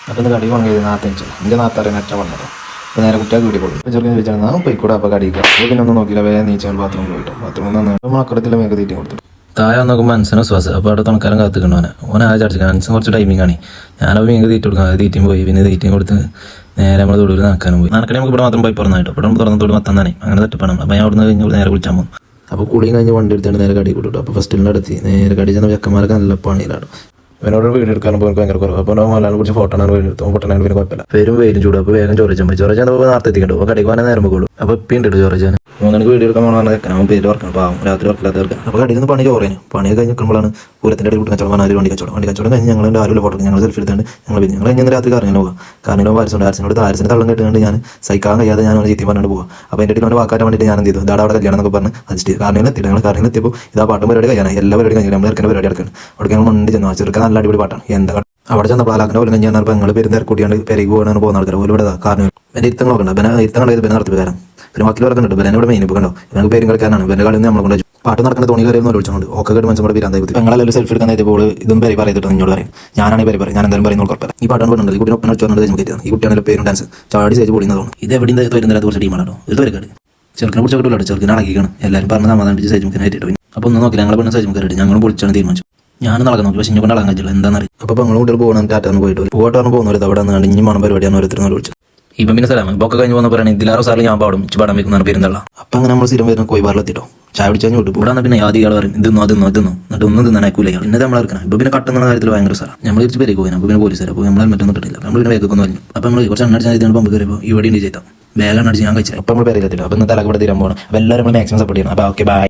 അപ്പോൾ ഇന്ന് കടി വാങ്ങിയത് നാളത്തെ വെച്ചാൽ എൻ്റെ നാത്താറെ നെറ്റ വന്നത്. അപ്പോൾ നേരെ കുട്ടികൾ വീട്ടിൽ കൊടുക്കും. അപ്പോൾ ചെറുക്കൻ ചോദിച്ചാൽ ഞാൻ പോയിക്കൂടെ അപ്പോൾ കടിക്കുക. അപ്പോൾ പിന്നെ ഒന്നും നോക്കിയില്ല, വേഗം നീച്ചാൽ ബാത്റൂമിൽ പോയിട്ട് ബാത്റൂമിൽ നിന്ന് നമ്മൾ അക്കടത്തിലെ മേക്ക് തീറ്റി കൊടുത്തിട്ട് താഴെ നോക്കുമ്പോൾ മനസ്സിന് ശ്വാസം. അപ്പോൾ അവിടെ തുണക്കാരൻ കാത്തിക്കണം ഓനെ ആ ചടച്ചു. മനസ്സിന് കുറച്ച് ടൈമിംഗ് ആണ്. ഞാനപ്പോൾ മീൻ തീറ്റി കൊടുക്കാം. അത് തീറ്റിയും പോയി. പിന്നെ തീറ്റിയും കൊടുത്ത് നേരെ നമ്മൾ തൊടുവിൽ നടക്കാനും പോയി. നടക്കണേ നമുക്ക് ഇവിടെ മാത്രം പോയി പറഞ്ഞായിട്ടോ. ഇവിടെ തുറന്ന് തൊട്ട് മത്തം തന്നെ അങ്ങനെ തട്ടിപ്പാണ്. അപ്പോൾ ഞാൻ അവിടെ നിന്ന് കഴിഞ്ഞ് നേരെ വിളിച്ചാൽ പോകും. അപ്പോൾ കുളിയും കഴിഞ്ഞ് വണ്ടി എടുത്തിട്ട് നേരെ കടി കൂട്ടും. അപ്പോൾ ഫസ്റ്റിൽ അടുത്ത് നേരെ കടി ചെന്ന ചെക്കന്മാരൊക്കെ നല്ല പണിയിലാണ്. അവനോട് വീഡിയോ എടുക്കാനും പോയി ഭയങ്കര കുറവ്. അപ്പോൾ മലയാളം കുറിച്ച് ഫോട്ടോ വീഡിയോ എടുത്തു. പൊട്ടനാണ് പിന്നെ കുഴപ്പമില്ല. പേരും വെയിലും ചൂടും. അപ്പോൾ വേഗം ചോറിച്ചാൽ പോയി. ചോറിച്ചാൽ നേരത്തെ എത്തിക്കണ്ടോ. അപ്പോൾ കടിക്ക് പോകാൻ നേരം പോകുള്ളൂ. അപ്പോൾ ഇപ്പം ഉണ്ട് ചോറിച്ചാൻ 3 മണിക്ക് വീഡിയോ എടുക്കാൻ പോകണമെന്ന് വെക്കാൻ അവൻ പേര് വർക്കണം. പാവം രാത്രി വർക്കില്ലാത്ത വർക്കാൻ. അപ്പോൾ കടിയിൽ നിന്ന് പണി ചോറേന് പണി കഴിഞ്ഞ് നിൽക്കുമ്പോഴാണ് പൂരത്തിൻ്റെ ഇടയിൽ കച്ചവടം വന്നാൽ വണ്ടി കച്ചവടം കഴിഞ്ഞ് ഞങ്ങളുടെ ആരും ഫോട്ടോ ഞങ്ങൾ സെൽഫി എടുത്തുകൊണ്ട് ഞങ്ങൾ കഴിഞ്ഞ രാത്രി കാറിന് പോകാം. കാരണം വാരസുണ്ട് ആരസിൻ്റെ തള്ളം കേട്ടുകൊണ്ട് ഞാൻ സഹിക്കാൻ കഴിയാതെ ഞാൻ ചീത്തി പറഞ്ഞിട്ട് പോകാം. അപ്പോൾ എൻ്റെ ഇടയിൽ വാക്കാറ്റാൻ വേണ്ടിയിട്ട് ഞാൻ എന്ത് ചെയ്തു ഇതാടെ അവിടെ കല്യാണം എന്നൊക്കെ പറഞ്ഞ് അഡ്ജസ്റ്റ് ചെയ്തു. കാരണം എത്തിയിട്ട് ഞങ്ങൾ കാറിന് എത്തിയപ്പോൾ ഇതാ പാട്ടും പരിപാടി കഴിയാനായി. എല്ലാ പരിപാടി കഴിഞ്ഞാൽ നമ്മൾ ഇറക്കുന്ന പരിപാടി എടുക്കണം. അവിടെ ഞങ്ങൾ മണ്ടി ചെന്നു. ചെറുക്കാൻ നല്ല അടിപൊളി പാട്ടാണ്. എന്താ അവിടെ ചെന്ന പാലാക്കിൻ്റെ പോലെ ഞാൻ ഞങ്ങൾ പേരും തിരക്കൂട്ടിയാണ്ട് പെരക്ക് പോകാനാണ് പോകുന്ന ആൾക്കാർ പോലും ഇവിടെ കാരണം എൻ്റെ ഇരുത്തങ്ങളൊക്കെ ഉണ്ട്. ഇരുത്തങ്ങളുടെ പിന്നെ നടത്തിപ്പിക്കാരൻ പിന്നെ മക്കളൊക്കെ ഉണ്ട്. പിന്നെ ഇവിടെ മെയിൻ ഇപ്പോൾ കണ്ടോ ഞങ്ങൾക്ക് പേരും കളിക്കാനാണ്. പിന്നെ കളിയിൽ നമ്മൾ കൊണ്ട് പാട്ട് നടക്കുന്ന തോണി കയറി വിളിച്ചുകൊണ്ട് ഒക്കെ കേട്ട് മനസ്സിലൂടെ പിരാന്തായി കുത്തി ഞങ്ങളെല്ലാം സെൽഫി എടുക്കാൻ എത്തിയപ്പോൾ ഇതും പേര് പറയത്തിട്ട് നിന്നോട് പറയും. ഞാനാണ് പേര് പറയും. ഞാൻ എന്തായാലും പറയുന്നത് കുഴപ്പമില്ല. ഈ പാട്ടാണ് പറഞ്ഞത് ഈ കുട്ടിനെ ഒപ്പം വെച്ചുകൊണ്ട് നമുക്ക് ഈ കുട്ടിയാണെങ്കിൽ പേരും ഡാൻസ് ചാടി സ്റ്റേജ് പൊളിയുന്നതാണ്. ഇത് എവിടെയും വരുന്നില്ല. കുറച്ച് ടീമാണോ ഇത് വരക്കാട് ചെറുക്കിനെ പിടിച്ച കിട്ടില്ല. ചെറുക്കിനെ അടക്കിക്കണം. എല്ലാവരും പറഞ്ഞ് സമാധാനിച്ച് സൈജ് മുക്കിനെ ആയിട്ട്. അപ്പോൾ ഒന്ന് നോക്കി ഞങ്ങളെ പെണ്ണ് സൈജ് മുക്കായിട്ട് ഞങ്ങളും പൊളിച്ചാണ് തീരുമാനിച്ചു. ഞാൻ നടക്കാൻ നോക്കി. പക്ഷേ ഇങ്ങനെ നടക്കാൻ കഴിയില്ല. എന്താണെന്നറിയാം. അപ്പോൾ ഞങ്ങൾ കുട്ടികൾ പോകണം ടാറ്റാന്ന് പോയിട്ട് പോകട്ടാണ് പോകുന്നവർ അവിടെ നിന്ന് ഇനി മണം പരിപാടിയാണ് ഓരോരുത്തരും വിളിച്ചത്. ഇപ്പം പിന്നെ സ്ഥലം ബൊക്കെ കഴിഞ്ഞ് പോകുന്ന പറയുന്നത് ഇതിലാറോ സാറിൽ ഞാൻ പാടും പാടാൻ വെക്കുന്നതാണ് പെരുന്തള്ള. അപ്പം അങ്ങനെ നമ്മൾ സ്ഥിരം വരുന്ന കോയിബാറിലെത്തിട്ടോ ചായ പിടിച്ചാൽ വിട്ടു കൂടാന്ന് പിന്നെ ആദ്യം പറയും ഇതൊന്നും എന്നിട്ട് ഒന്നും തിന്നാനേക്കൂല. പിന്നെ നമ്മൾ ഇറക്കണം. ഇപ്പോൾ പിന്നെ കട്ടുന്ന കാര്യത്തിൽ ഭയങ്കര സാറാണ്. നമ്മൾ തിരിച്ച് പേര് പോയി. അപ്പോൾ പിന്നെ പോലീസുകാർ അപ്പോൾ നമ്മൾ മറ്റൊന്നും കിട്ടില്ല. നമ്മൾ പിന്നെ വേഗം പറഞ്ഞു. അപ്പോൾ നമ്മൾ കുറച്ച് എണ്ണടിച്ചാൽ ചെയ്താണ് പമ്പ് കയറിയപ്പോൾ ഇവിടെ ഉണ്ട് ചെയ്താൽ വേഗം അടിച്ച് ഞാൻ കഴിച്ചത്. അപ്പോൾ നമ്മൾ പേരിലെത്തില്ല. അപ്പോൾ ഇന്ന് തലക്ക് ഇവിടെ തീരാൻ പോകണം. അപ്പോൾ എല്ലാവരും നമ്മൾ മാക്സിമം സപ്പോർട്ട് ചെയ്യണം. അപ്പോൾ ഓക്കെ ബൈ.